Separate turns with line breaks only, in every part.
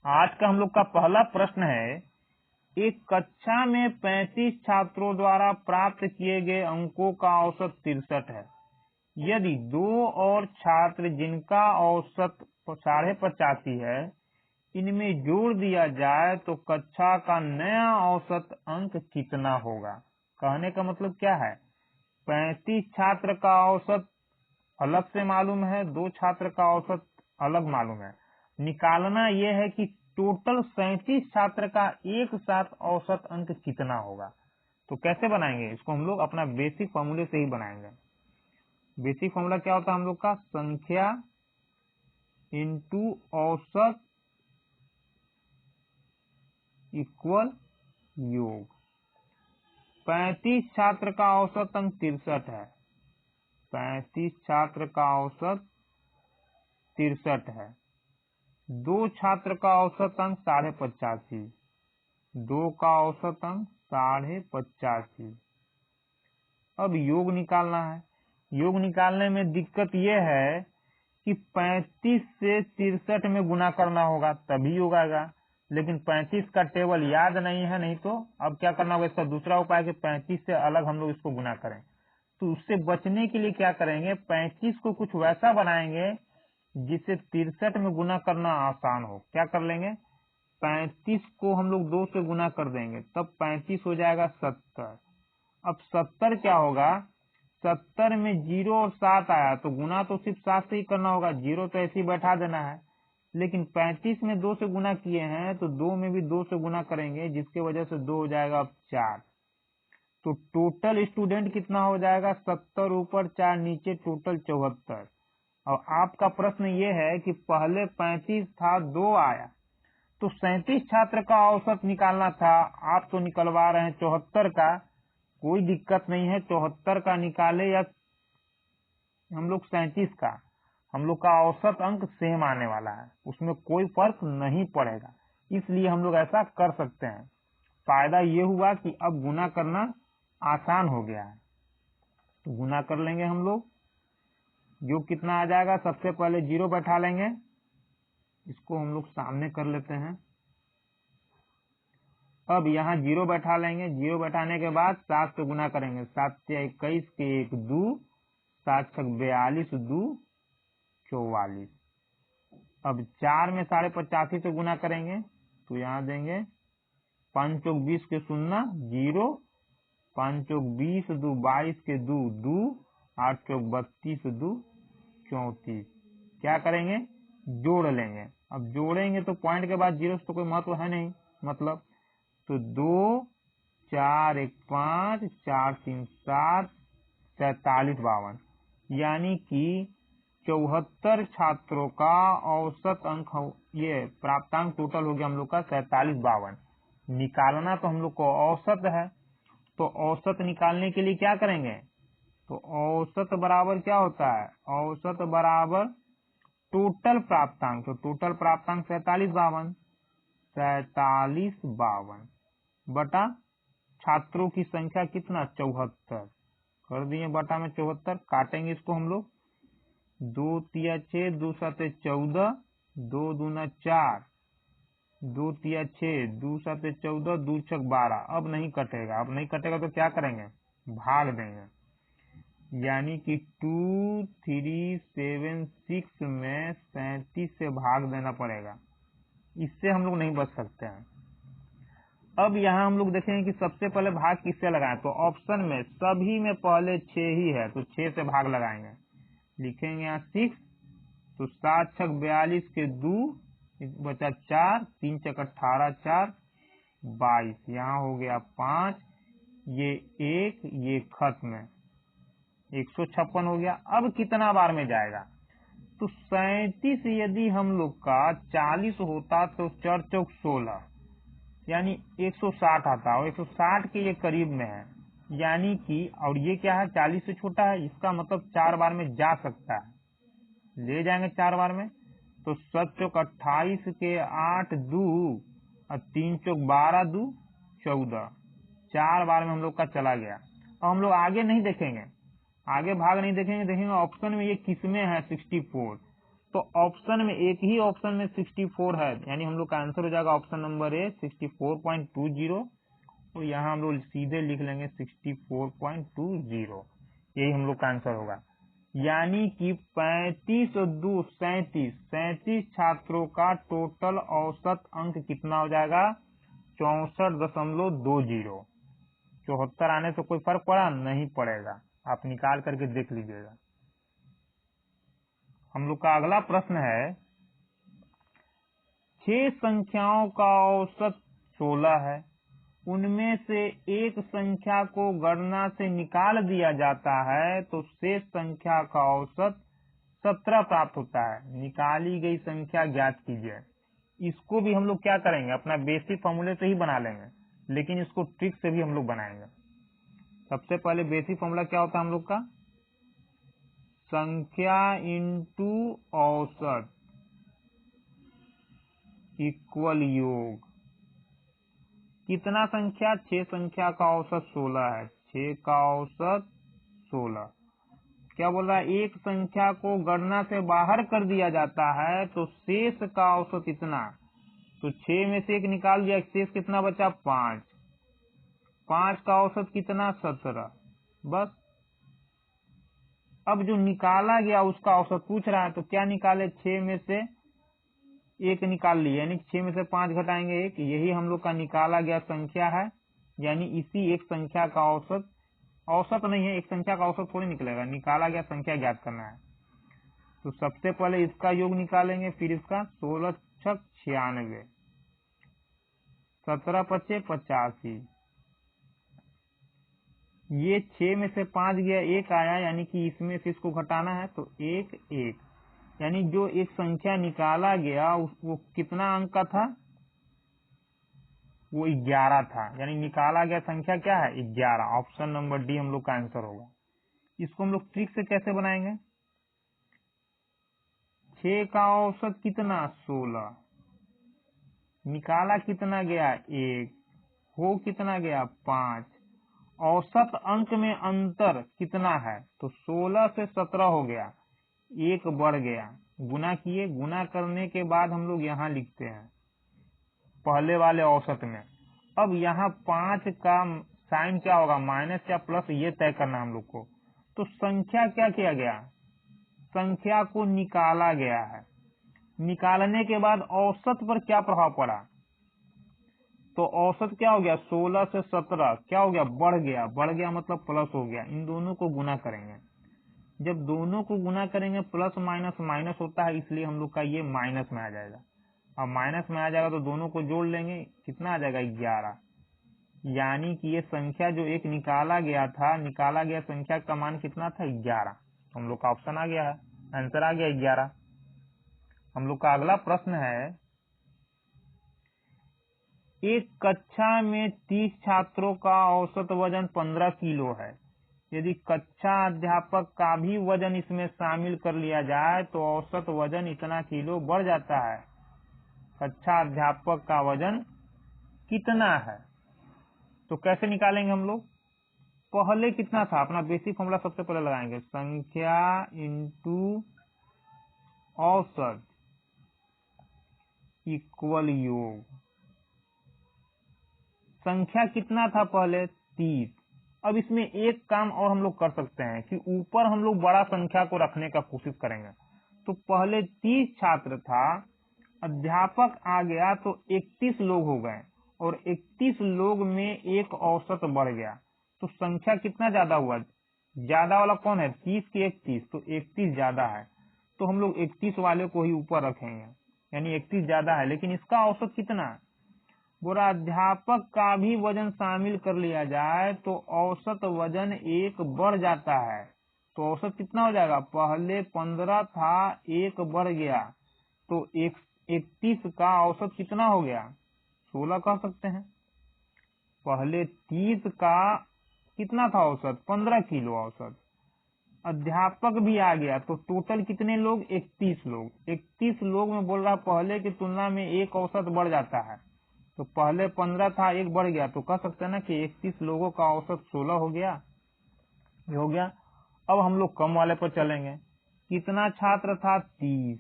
आज का हम लोग का पहला प्रश्न है, एक कक्षा में 35 छात्रों द्वारा प्राप्त किए गए अंकों का औसत 63 है। यदि 2 और छात्र जिनका औसत 85.5 है, इनमें जोड़ दिया जाए तो कक्षा का नया औसत अंक कितना होगा। कहने का मतलब क्या है, 35 छात्र का औसत अलग से मालूम है, 2 छात्र का औसत अलग मालूम है। निकालना यह है कि टोटल 37 छात्र का एक साथ औसत अंक कितना होगा। तो कैसे बनाएंगे इसको, हम लोग अपना बेसिक फॉर्मूले से ही बनाएंगे। बेसिक फॉर्मूला क्या होता है हम लोग का, संख्या इंटू औसत इक्वल योग। 35 छात्र का औसत अंक 63 है, 35 छात्र का औसत 63 है। 2 छात्र का औसत अंक 85.5, 2 का औसत अंक 85.5। अब योग निकालना है। योग निकालने में दिक्कत यह है कि 35 से 63 में गुना करना होगा तभी योग आएगा, लेकिन 35 का टेबल याद नहीं है। नहीं तो अब क्या करना होगा, इसका दूसरा उपाय कि 35 से अलग हम लोग इसको गुना करें। तो उससे बचने के लिए क्या करेंगे, 35 को कुछ वैसा बनाएंगे जिससे 63 में गुना करना आसान हो। क्या कर लेंगे, 35 को हम लोग 2 से गुना कर देंगे, तब 35 हो जाएगा 70। अब 70 क्या होगा, 70 में 0 और 7 आया तो गुना तो सिर्फ 7 से ही करना होगा, 0 तो ऐसे ही बैठा देना है। लेकिन 35 में 2 से गुना किए हैं तो 2 में भी 2 से गुना करेंगे, जिसके वजह से 2 हो जाएगा अब 4। तो टोटल स्टूडेंट कितना हो जाएगा, 70 ऊपर 4 नीचे, टोटल 74। और आपका प्रश्न ये है कि पहले 35 था, 2 आया, तो 37 छात्र का औसत निकालना था। आप तो निकलवा रहे हैं 74 का, कोई दिक्कत नहीं है, 74 का निकाले या हम लोग 37 का, हम लोग का औसत अंक सेम आने वाला है, उसमें कोई फर्क नहीं पड़ेगा। इसलिए हम लोग ऐसा कर सकते हैं। फायदा ये हुआ कि अब गुना करना आसान हो गया है। तो गुना कर लेंगे हम लोग, जो कितना आ जाएगा, सबसे पहले 0 बैठा लेंगे, इसको हम लोग सामने कर लेते हैं। अब यहाँ 0 बैठा लेंगे, 0 बैठाने के बाद 7 से गुना करेंगे, 7 से 21 के 1 2, 7 छक 42, 2 44। अब 4 में 85 से गुना करेंगे तो यहाँ देंगे 5 चौक 20 के 0 0, 5 चौक 20, 2 22 के 2 2, 8 चौक 32, 2 34। क्या करेंगे, जोड़ लेंगे। अब जोड़ेंगे तो पॉइंट के बाद 0 तो कोई महत्व है नहीं, मतलब तो 2 4 1 5 4 3 7 47 52, यानी कि 74 छात्रों का औसत अंक ये प्राप्तांक टोटल हो गया हम लोग का 47 52। निकालना तो हम लोग को औसत है, तो औसत निकालने के लिए क्या करेंगे, तो औसत बराबर क्या होता है, औसत बराबर टोटल प्राप्तांक। तो टोटल प्राप्तांक 47 52, 47 52 बटा छात्रों की संख्या कितना 74 कर दिए, बटा में 74। काटेंगे इसको हम लोग, 2 तिया 6, 2 7 14, 2 दूना 4, 2 तिया 6, 2 7 14, 2 छक 12। अब नहीं कटेगा, अब नहीं कटेगा तो क्या करेंगे, भाग देंगे, यानी कि 2 3 7 6 में 37 से भाग देना पड़ेगा, इससे हम लोग नहीं बच सकते हैं। अब यहाँ हम लोग देखेंगे कि सबसे पहले भाग किससे लगाएं, तो ऑप्शन में सभी में पहले 6 ही है, तो 6 से भाग लगाएंगे। लिखेंगे यहाँ 6, तो 7 छक 42 के 2 बचा 4, 3 छक 18 4 22, यहाँ हो गया 5, ये 1, ये खत्म, 156 हो गया। अब कितना बार में जाएगा, तो 37 यदि हम लोग का 40 होता तो 4 चौक 16, यानी 160 आता, और 160 के ये करीब में है, यानी कि, और ये क्या है 40 से छोटा है, इसका मतलब 4 बार में जा सकता है, ले जाएंगे 4 बार में। तो 7 चौक 28 के 8 2 और 3 चौक 12 2 14, 4 बार में हम लोग का चला गया। अब हम लोग आगे नहीं देखेंगे, आगे भाग नहीं देखेंगे, देखेंगे ऑप्शन में ये किसमें है 64, तो ऑप्शन में एक ही ऑप्शन में 64 है, यानी हम लोग का आंसर हो जाएगा ऑप्शन नंबर ए 64.20। तो यहाँ हम लोग सीधे लिख लेंगे 64.20, यही हम लोग का आंसर होगा। यानी कि 35 और 2 37 छात्रों का टोटल औसत अंक कितना हो जाएगा? 64.20। 74 आने से कोई फर्क पड़ा? नहीं पड़ेगा, आप निकाल करके देख लीजिएगा। हम लोग का अगला प्रश्न है, 6 संख्याओं का औसत 16 है, उनमें से एक संख्या को गणना से निकाल दिया जाता है तो शेष संख्या का औसत 17 प्राप्त होता है। निकाली गई संख्या ज्ञात कीजिए। इसको भी हम लोग क्या करेंगे, अपना बेसिक फॉर्मूले से ही बना लेंगे, लेकिन इसको ट्रिक से भी हम लोग बनाएंगे। सबसे पहले बेसिक फॉर्मूला क्या होता है हम लोग का? संख्या इंटू औसत इक्वल योग। कितना संख्या? 6 संख्या का औसत 16 है, 6 का औसत 16। क्या बोल रहा है? एक संख्या को गणना से बाहर कर दिया जाता है तो शेष का औसत इतना। तो 6 में से एक निकाल दिया, शेष कितना बचा? 5। 5 का औसत कितना? 17। बस। अब जो निकाला गया उसका औसत पूछ रहा है, तो क्या निकाले? 6 में से एक निकाल लिया, यानी 6 में से 5 घटाएंगे 1, यही हम लोग का निकाला गया संख्या है। यानी इसी एक संख्या का औसत नहीं है, एक संख्या का औसत थोड़ी निकलेगा, निकाला गया संख्या ज्ञात करना है। तो सबसे पहले इसका योग निकालेंगे, फिर इसका। 16 छक 96, 17 पचे 85। ये 6 में से 5 गया, 1 आया, यानी कि इसमें से इसको घटाना है, तो 1 1, यानी जो एक संख्या निकाला गया वो कितना अंक का था? वो 11 था। यानी निकाला गया संख्या क्या है? 11। ऑप्शन नंबर डी हम लोग का आंसर होगा। इसको हम लोग ट्रिक से कैसे बनाएंगे? 6 का औसत कितना? 16। निकाला कितना गया? 1। हो कितना गया? 5। औसत अंक में अंतर कितना है? तो 16 से 17 हो गया, 1 बढ़ गया। गुना किए, गुना करने के बाद हम लोग यहाँ लिखते हैं पहले वाले औसत में। अब यहाँ 5 का साइन क्या होगा? माइनस या प्लस, ये तय करना हम लोग को। तो संख्या क्या किया गया? संख्या को निकाला गया है। निकालने के बाद औसत पर क्या प्रभाव पड़ा? तो औसत क्या हो गया? 16 से 17 क्या हो गया? बढ़ गया। बढ़ गया मतलब प्लस हो गया। इन दोनों को गुना करेंगे, जब दोनों को गुना करेंगे प्लस माइनस माइनस होता है, इसलिए हम लोग का ये माइनस में आ जाएगा। अब माइनस में आ जाएगा तो दोनों को जोड़ लेंगे, कितना आ जाएगा? 11। यानी कि ये संख्या जो एक निकाला गया था, निकाला गया संख्या का मान कितना था? 11। हम लोग का ऑप्शन आ गया है, आंसर आ गया 11। हम लोग का अगला प्रश्न है, एक कक्षा में 30 छात्रों का औसत वजन 15 किलो है। यदि कक्षा अध्यापक का भी वजन इसमें शामिल कर लिया जाए तो औसत वजन इतना किलो बढ़ जाता है। कक्षा अध्यापक का वजन कितना है? तो कैसे निकालेंगे हम लोग? पहले कितना था? अपना बेसिक फॉर्मूला सबसे पहले लगाएंगे, संख्या इंटू औसत इक्वल योग। संख्या कितना था पहले? 30। अब इसमें एक काम और हम लोग कर सकते हैं कि ऊपर हम लोग बड़ा संख्या को रखने का कोशिश करेंगे। तो पहले 30 छात्र था, अध्यापक आ गया तो 31 लोग हो गए, और 31 लोग में एक औसत बढ़ गया, तो संख्या कितना ज्यादा हुआ? ज्यादा वाला कौन है? 30 की 31, तो 31 ज्यादा है, तो हम लोग 31 वाले को ही ऊपर रखेंगे, यानी 31 ज्यादा है। लेकिन इसका औसत कितना? बोला अध्यापक का भी वजन शामिल कर लिया जाए तो औसत वजन 1 बढ़ जाता है। तो औसत कितना हो जाएगा? पहले 15 था, 1 बढ़ गया, तो 31 का औसत कितना हो गया? 16 कह सकते हैं। पहले 30 का कितना था औसत? 15 किलो औसत। अध्यापक भी आ गया तो टोटल कितने लोग? 31 लोग। 31 लोग में बोल रहा पहले की तुलना में एक औसत बढ़ जाता है, तो पहले 15 था, 1 बढ़ गया, तो कह सकते हैं ना कि 31 लोगों का औसत 16 हो गया। ये हो गया। अब हम लोग कम वाले पर चलेंगे। कितना छात्र था? 30।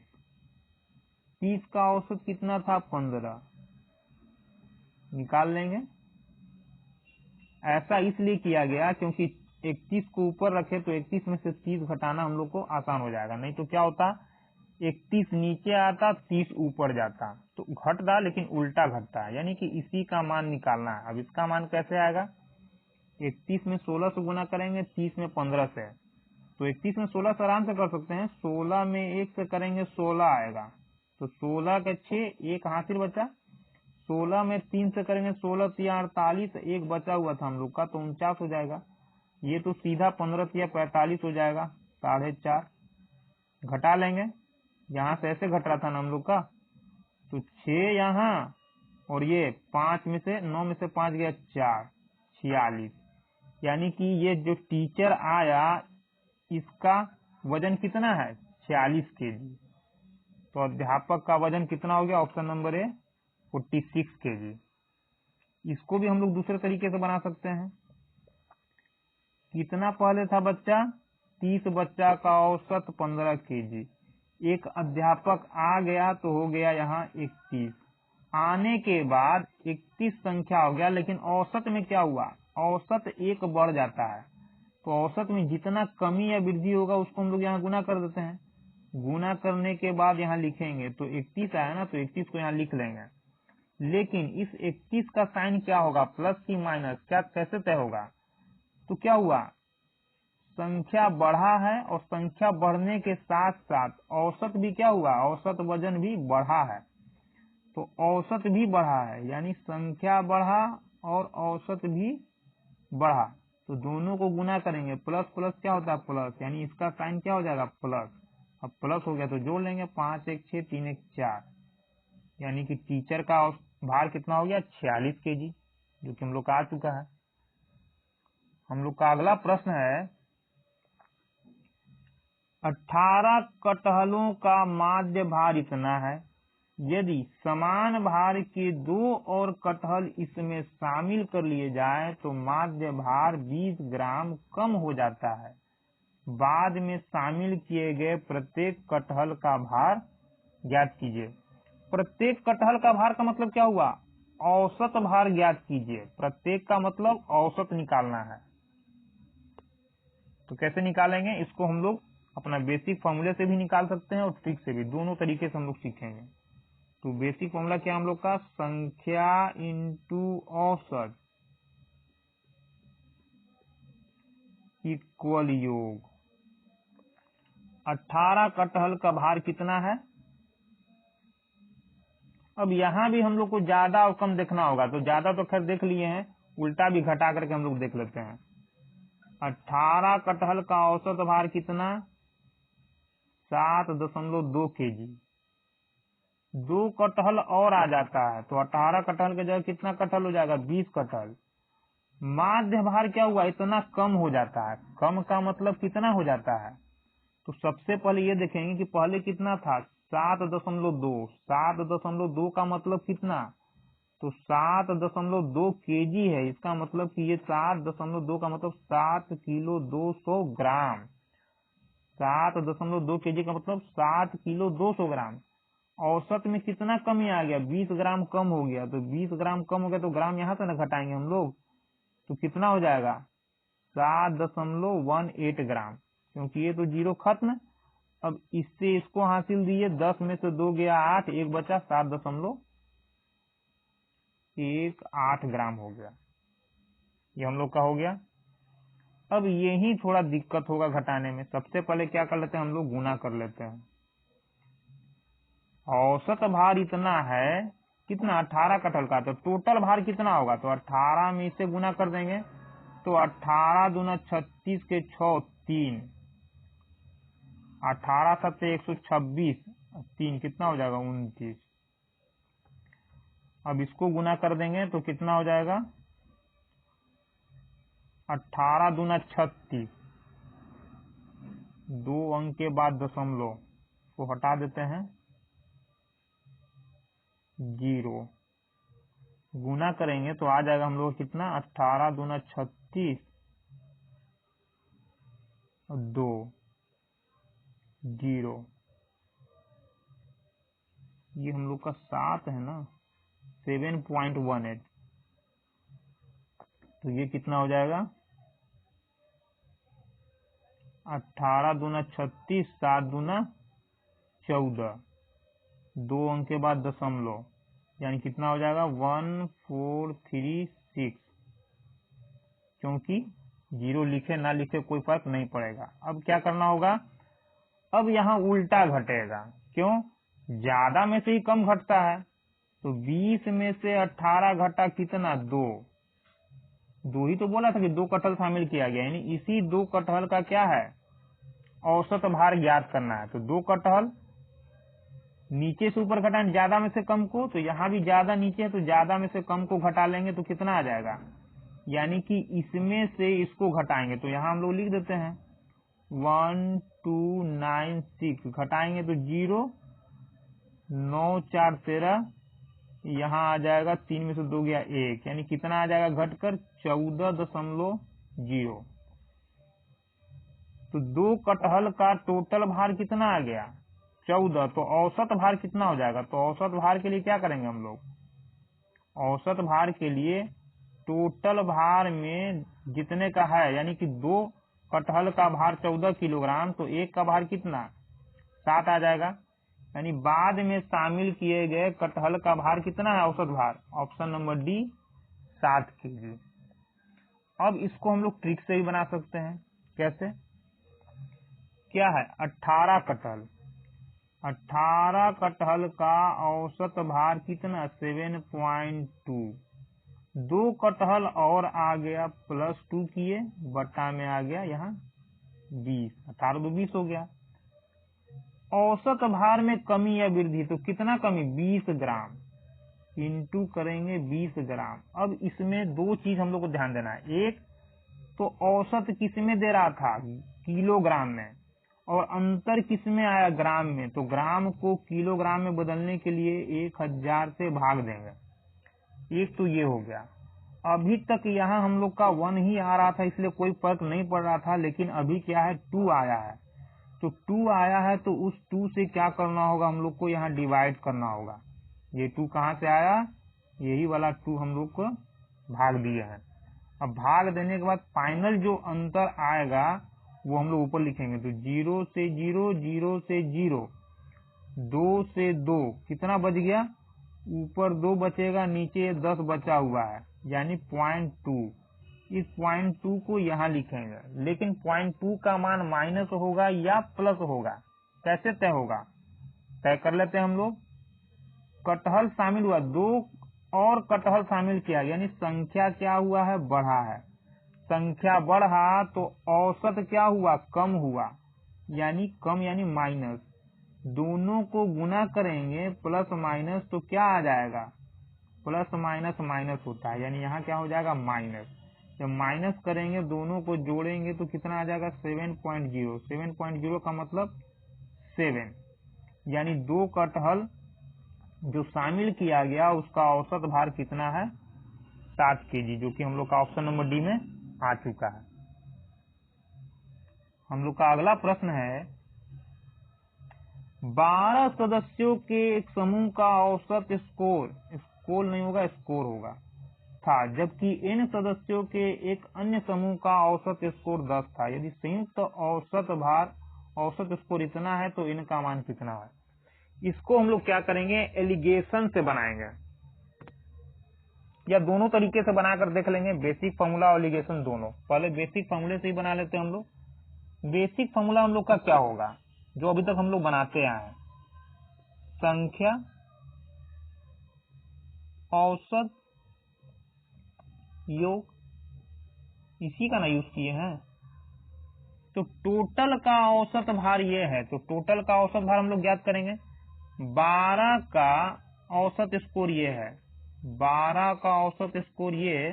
30 का औसत कितना था? 15। निकाल लेंगे। ऐसा इसलिए किया गया क्योंकि 31 को ऊपर रखे तो 31 में से 30 घटाना हम लोग को आसान हो जाएगा, नहीं तो क्या होता, 31 नीचे आता 30 ऊपर जाता, तो घट रहा लेकिन उल्टा घटता है, यानी कि इसी का मान निकालना है। अब इसका मान कैसे आएगा? 31 में 16 से गुना करेंगे, 30 में 15 से, तो 31 में 16 से आराम से कर सकते हैं, 16 में 1 से करेंगे 16 आएगा, तो 16 के 6, एक हासिल बचा। 16 में 3 से करेंगे 16 तिया 48, एक बचा हुआ था हम लोग का, तो 49 हो जाएगा। ये तो सीधा 15 तिया 45 हो जाएगा, 4.5 घटा लेंगे। यहाँ से ऐसे घट रहा था ना हम लोग का, तो 6 यहाँ और ये 5 में से 9 में से 5 गया 4, 46, यानी कि ये जो टीचर आया इसका वजन कितना है? 46 केजी। तो अध्यापक का वजन कितना हो गया? Option number A 46 KG. इसको भी हम लोग दूसरे तरीके से बना सकते हैं। कितना पहले था बच्चा? 30 बच्चा का औसत 15 केजी। एक अध्यापक आ गया तो हो गया यहाँ 31। आने के बाद 31 संख्या हो गया, लेकिन औसत में क्या हुआ? औसत 1 बढ़ जाता है, तो औसत में जितना कमी या वृद्धि होगा उसको हम लोग यहाँ गुना कर देते हैं। गुना करने के बाद यहाँ लिखेंगे, तो 31 आया ना, तो 31 को यहाँ लिख लेंगे। लेकिन इस 31 का साइन क्या होगा? प्लस की माइनस, क्या कैसे तय होगा? तो क्या हुआ, संख्या बढ़ा है और संख्या बढ़ने के साथ साथ औसत भी क्या हुआ? औसत वजन भी बढ़ा है, तो औसत भी बढ़ा है, यानी संख्या बढ़ा और औसत भी बढ़ा, तो दोनों को गुना करेंगे। प्लस प्लस क्या होता है? प्लस, यानी इसका साइन क्या हो जाएगा? प्लस। अब प्लस हो गया तो जोड़ लेंगे, 5 1 6 3 1 4, यानी कि टीचर का भार कितना हो गया? 46 केजी, जो कि हम लोग का आ चुका है। हम लोग का अगला प्रश्न है, 18 कटहलों का माध्य भार इतना है, यदि समान भार के 2 और कटहल इसमें शामिल कर लिए जाए तो माध्य भार 20 ग्राम कम हो जाता है। बाद में शामिल किए गए प्रत्येक कटहल का भार ज्ञात कीजिए। प्रत्येक कटहल का भार का मतलब क्या हुआ? औसत भार ज्ञात कीजिए। प्रत्येक का मतलब औसत निकालना है। तो कैसे निकालेंगे इसको? हम लोग अपना बेसिक फॉर्मूले से भी निकाल सकते हैं और ट्रिक से भी, दोनों तरीके से हम लोग सीखेंगे। तो बेसिक फॉर्मूला क्या हम लोग का? संख्या इंटू औसत इक्वल योग। 18 कटहल का भार कितना है? अब यहाँ भी हम लोग को ज्यादा और कम देखना होगा, तो ज्यादा तो खैर देख लिए हैं, उल्टा भी घटा करके हम लोग देख लेते हैं। 18 कटहल का औसत भार कितना? 7.2 केजी। 2 कटहल और आ जाता है, तो 18 कटहल के जगह कितना कटहल हो जाएगा? 20 कटहल। माध्य भार क्या हुआ? इतना कम हो जाता है। कम का मतलब कितना हो जाता है? तो सबसे पहले ये देखेंगे कि पहले कितना था? 7.2। 7.2 का मतलब कितना? तो 7.2 केजी है, इसका मतलब कि ये 7.2 का मतलब 7 किलो 200 ग्राम। 7.2 केजी का मतलब 7 किलो 200 ग्राम। औसत में कितना कमी आ गया? 20 ग्राम कम हो गया, तो 20 ग्राम कम हो गया तो ग्राम यहाँ से ना घटाएंगे हम लोग, तो कितना हो जाएगा? 7.18 ग्राम, क्योंकि ये तो जीरो खत्म। अब इससे इसको हासिल दिए, 10 में से 2 गया 8, एक बचा 7.18 ग्राम हो गया। ये हम लोग का हो गया। अब यही थोड़ा दिक्कत होगा घटाने में। सबसे पहले क्या कर लेते हैं हम लोग? गुना कर लेते हैं। औसत भार इतना है, कितना? 18 कटहल का, तो टोटल भार कितना होगा? तो 18 में इसे गुना कर देंगे, तो 18 दूना 36 के 6 3, 18 सत्ते 126, 3 कितना हो जाएगा? 29। अब इसको गुना कर देंगे तो कितना हो जाएगा? 18 दूना 36, 2 अंक के बाद दशमलव को हटा देते हैं, 0। गुना करेंगे तो आ जाएगा हम लोग कितना? 18 दूना 36 2 0। ये हम लोग का 7 है ना, 7.18, तो ये कितना हो जाएगा 18 दूना 36, 7 दूना 14, 2 अंक के बाद दशमलव, यानी कितना हो जाएगा 1436, क्योंकि 0 लिखे ना लिखे कोई फर्क नहीं पड़ेगा। अब क्या करना होगा, अब यहाँ उल्टा घटेगा, क्यों, ज्यादा में से ही कम घटता है, तो 20 में से 18 घटा कितना 2 ही तो बोला था कि 2 कटहल शामिल किया गया, यानी इसी 2 कटहल का क्या है औसत भार ज्ञात करना है। तो 2 कटहल नीचे से ऊपर घटाएं ज्यादा में से कम को, तो यहाँ भी ज्यादा नीचे है तो ज्यादा में से कम को घटा लेंगे तो कितना आ जाएगा, यानी कि इसमें से इसको घटाएंगे, तो यहाँ हम लोग लिख देते हैं 1296, घटाएंगे तो 0, 9 4 13, यहाँ आ जाएगा 3 में से 2 गया 1, यानी कितना आ जाएगा घटकर 14.0। तो 2 कटहल का टोटल भार कितना आ गया 14, तो औसत भार कितना हो जाएगा, तो औसत भार के लिए क्या करेंगे हम लोग, औसत भार के लिए टोटल भार में जितने का है, यानी कि 2 कटहल का भार 14 किलोग्राम, तो 1 का भार कितना 7 आ जाएगा, यानी बाद में शामिल किए गए कटहल का भार कितना है औसत भार, ऑप्शन नंबर डी 7 kg। अब इसको हम लोग ट्रिक से ही बना सकते हैं, कैसे, क्या है 18 कटहल, 18 कटहल का औसत भार कितना 7.2, 2 कटहल और आ गया +2 किए, बट्टा में आ गया यहाँ 20, 18 तो 20 हो गया। औसत भार में कमी या वृद्धि, तो कितना कमी 20 ग्राम, इंटू करेंगे 20 ग्राम। अब इसमें 2 चीज हम लोग को ध्यान देना है, एक तो औसत किस में दे रहा था किलोग्राम में, और अंतर किस में आया ग्राम में, तो ग्राम को किलोग्राम में बदलने के लिए 1000 से भाग देंगे, एक तो ये हो गया। अभी तक यहाँ हम लोग का 1 ही आ रहा था, इसलिए कोई फर्क नहीं पड़ रहा था, लेकिन अभी क्या है 2 आया है, तो 2 आया है तो उस 2 से क्या करना होगा, हम लोग को यहाँ डिवाइड करना होगा। ये 2 कहाँ से आया, यही वाला 2 हम लोग को भाग दिए हैं। अब भाग देने के बाद फाइनल जो अंतर आएगा वो हम लोग ऊपर लिखेंगे, तो 0 से 0, 0 से 0, 2 से 2, कितना बच गया, ऊपर 2 बचेगा, नीचे 10 बचा हुआ है, यानी 0.2। इस 0.2 को यहाँ लिखेंगे, लेकिन 0.2 का मान माइनस होगा या प्लस होगा, कैसे तय होगा, तय कर लेते हैं हम लोग। कटहल शामिल हुआ, 2 और कटहल शामिल किया, यानी संख्या क्या हुआ है बढ़ा है, संख्या बढ़ा तो औसत क्या हुआ कम हुआ, यानी कम यानी माइनस, दोनों को गुना करेंगे प्लस माइनस तो क्या आ जाएगा, प्लस माइनस माइनस होता है, यानी यहाँ क्या हो जाएगा माइनस, जब माइनस करेंगे दोनों को जोड़ेंगे तो कितना आ जाएगा 7.0, 7.0 का मतलब 7, यानी 2 कटहल जो शामिल किया गया उसका औसत भार कितना है 7 kg, जो कि हम लोग का ऑप्शन नंबर डी में आ चुका है। हम लोग का अगला प्रश्न है, 12 सदस्यों के एक समूह का औसत स्कोर नहीं होगा स्कोर होगा था, जबकि n सदस्यों के एक अन्य समूह का औसत स्कोर 10 था। यदि संयुक्त औसत भार औसत स्कोर इतना है तो n का मान कितना है। इसको हम लोग क्या करेंगे, एलिगेशन से बनाएंगे, या दोनों तरीके से बनाकर देख लेंगे, बेसिक फॉर्मूला और एलिगेशन दोनों। पहले बेसिक फॉर्मूले से ही बना लेते हैं हम लोग। बेसिक फॉर्मूला हम लोग का क्या होगा, जो अभी तक हम लोग बनाते आए हैं, संख्या औसत योग, इसी का ना यूज किए हैं। तो टोटल का औसत भार ये है, तो टोटल का औसत भार हम लोग ज्ञात करेंगे। 12 का औसत स्कोर ये है, 12 का औसत स्कोर ये,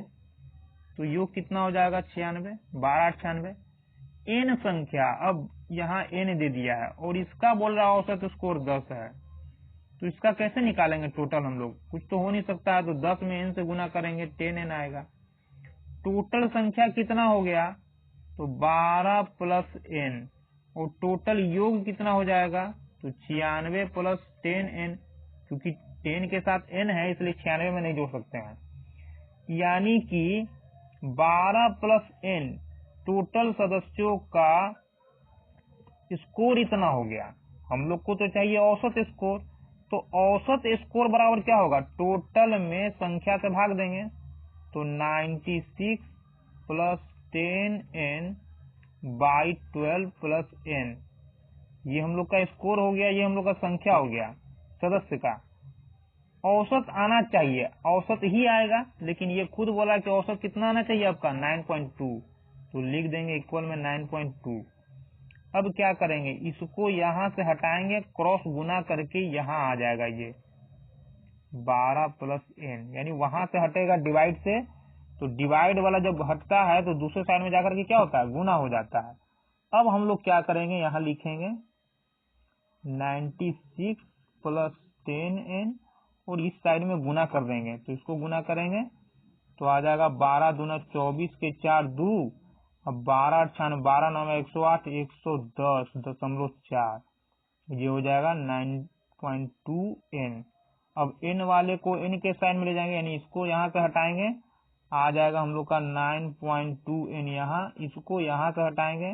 तो योग कितना हो जाएगा 96, 12 98। n संख्या, अब यहाँ n दे दिया है और इसका बोल रहा औसत स्कोर 10 है, तो इसका कैसे निकालेंगे टोटल हम लोग, कुछ तो हो नहीं सकता है, तो 10 में n से गुना करेंगे 10n आएगा। टोटल संख्या कितना हो गया, तो 12 प्लस n, और टोटल योग कितना हो जाएगा, तो 96 प्लस 10n, क्योंकि 10 के साथ n है इसलिए 96 में नहीं जोड़ सकते हैं। यानी कि 12 प्लस n टोटल सदस्यों का स्कोर इतना हो गया। हम लोग को तो चाहिए औसत स्कोर, तो औसत स्कोर बराबर क्या होगा, टोटल में संख्या से भाग देंगे, तो 96 plus 10n by 12 plus n, ये हम लोग का स्कोर हो गया, ये हम लोग का संख्या हो गया सदस्य का। औसत आना चाहिए, औसत ही आएगा, लेकिन ये खुद बोला कि औसत कितना आना चाहिए आपका 9.2, तो लिख देंगे इक्वल में 9.2। अब क्या करेंगे, इसको यहां से हटाएंगे, क्रॉस गुना करके यहां आ जाएगा ये 12 प्लस n, यानी वहां से हटेगा डिवाइड से, तो डिवाइड वाला जब हटता है तो दूसरे साइड में जाकर के क्या होता है, गुना हो जाता है। अब हम लोग क्या करेंगे, यहाँ लिखेंगे 96 प्लस 10n और इस साइड में गुना कर देंगे, तो इसको गुना करेंगे तो आ जाएगा 12 दूना 24 के 4 2, अब 12 98 12 9 108 110.4, ये हो जाएगा 9.2n। अब n वाले को n के साइड में ले जाएंगे, यानी इसको यहाँ से हटाएंगे, आ जाएगा हम लोग का 9.2n, यहाँ इसको यहाँ से हटाएंगे,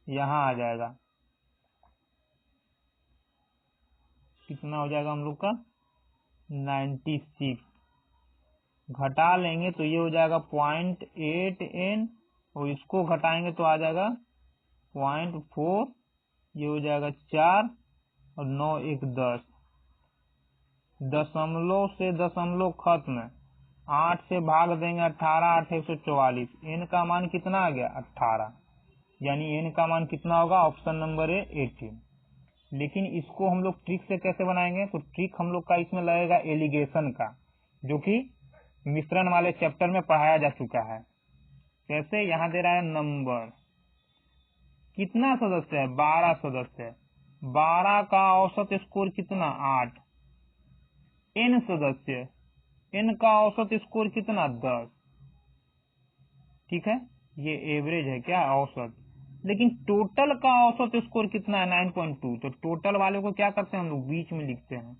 यहाँ आ जाएगा, कितना हो जाएगा हम लोग का 96, घटा लेंगे तो ये हो जाएगा 0.8n और इसको घटाएंगे तो आ जाएगा 0.4, ये हो जाएगा 4 और 9 1 10, दशमलव से दशमलव खत्म, 8 से भाग देंगे 18, 8 144, n का मान कितना आ गया 18, यानी n का मान कितना होगा, ऑप्शन नंबर ए 18। लेकिन इसको हम लोग ट्रिक से कैसे बनाएंगे, तो ट्रिक हम लोग का इसमें लगेगा एलिगेशन का, जो कि मिश्रण वाले चैप्टर में पढ़ाया जा चुका है। कैसे, यहाँ दे रहा है नंबर, कितना सदस्य है 12 सदस्य है, 12 का औसत स्कोर कितना 8, n सदस्य, n का औसत स्कोर कितना 10, ठीक है, ये एवरेज है क्या औसत। लेकिन टोटल का औसत स्कोर कितना है 9.2, तो टोटल वाले को क्या करते हैं हम लोग बीच में लिखते हैं।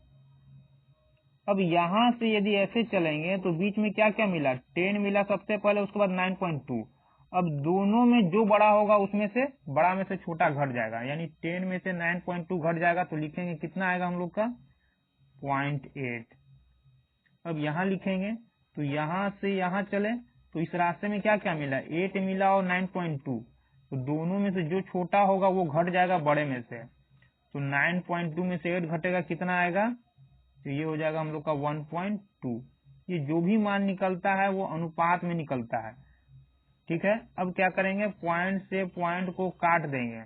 अब यहां से यदि ऐसे चलेंगे तो बीच में क्या क्या मिला, 10 मिला सबसे पहले, उसके बाद 9.2, अब दोनों में जो बड़ा होगा उसमें से बड़ा में से छोटा घट जाएगा, यानी 10 में से 9.2 घट जाएगा, तो लिखेंगे कितना आएगा हम लोग का 0.8। अब यहाँ लिखेंगे तो यहां से यहाँ चले तो इस रास्ते में क्या क्या मिला, 8 मिला और 9.2, तो दोनों में से जो छोटा होगा वो घट जाएगा बड़े में से, तो 9.2 में से 8 घटेगा, कितना आएगा, तो ये हो जाएगा हम लोग का 1.2। ये जो भी मान निकलता है वो अनुपात में निकलता है, ठीक है। अब क्या करेंगे, पॉइंट से पॉइंट को काट देंगे,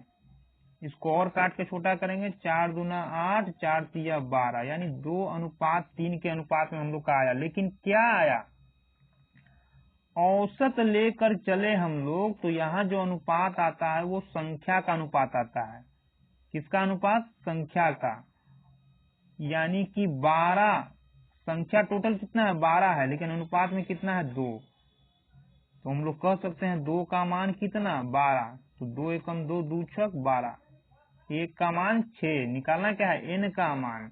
इसको और काट के छोटा करेंगे, 4 दूना 8 4 तिया 12, यानी 2:3 के अनुपात में हम लोग का आया। लेकिन क्या आया, औसत लेकर चले हम लोग तो यहाँ जो अनुपात आता है वो संख्या का अनुपात आता है। किसका अनुपात, संख्या का, यानी कि 12, संख्या टोटल कितना है 12 है, लेकिन अनुपात में कितना है 2, तो हम लोग कह सकते हैं 2 का मान कितना 12, तो 2 एकम 2 2 छक 12, 1 का मान 6, निकालना क्या है n का मान,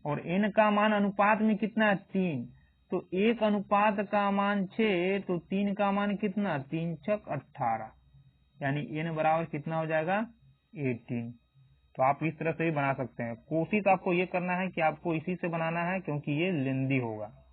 और n का मान अनुपात में कितना है 3, तो 1 अनुपात का मान 6, तो 3 का मान कितना 3 छक 18, यानी n बराबर कितना हो जाएगा 18। तो आप इस तरह से ही बना सकते हैं। कोशिश आपको ये करना है कि आपको इसी से बनाना है, क्योंकि ये लेंदी होगा।